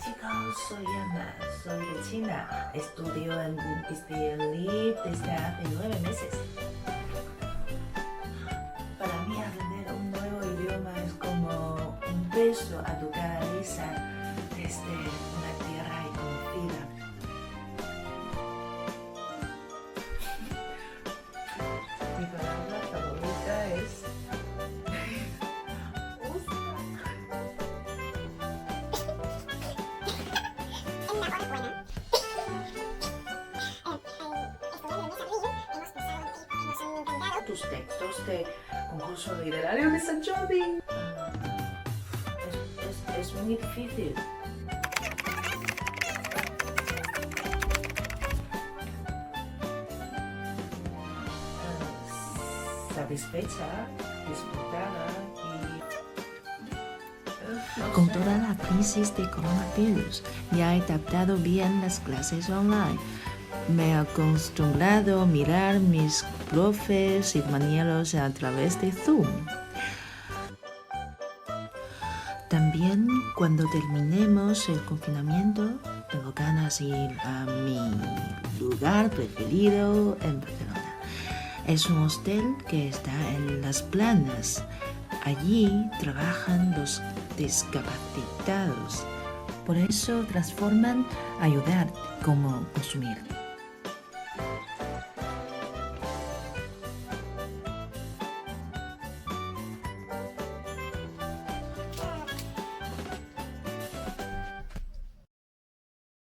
chicos, soy Ana, soy de China. Estudio en UPCLI desde hace 9 meses. Para mí aprender un nuevo idioma es como un beso a tu cabeza desde una tierra conocida. Mi palabra favorita es... tus textos de concurso literario de San Jordi. Es muy difícil. Satisfecha, disfrutada y... Con toda la crisis de coronavirus, ya he adaptado bien las clases online. Me he acostumbrado a mirar mis profes y compañeros a través de Zoom. También cuando terminemos el confinamiento, tengo ganas de ir a mi lugar preferido en Barcelona. Es un hostel que está en Las Planas. Allí trabajan los discapacitados. Por eso transforman ayudar como consumir.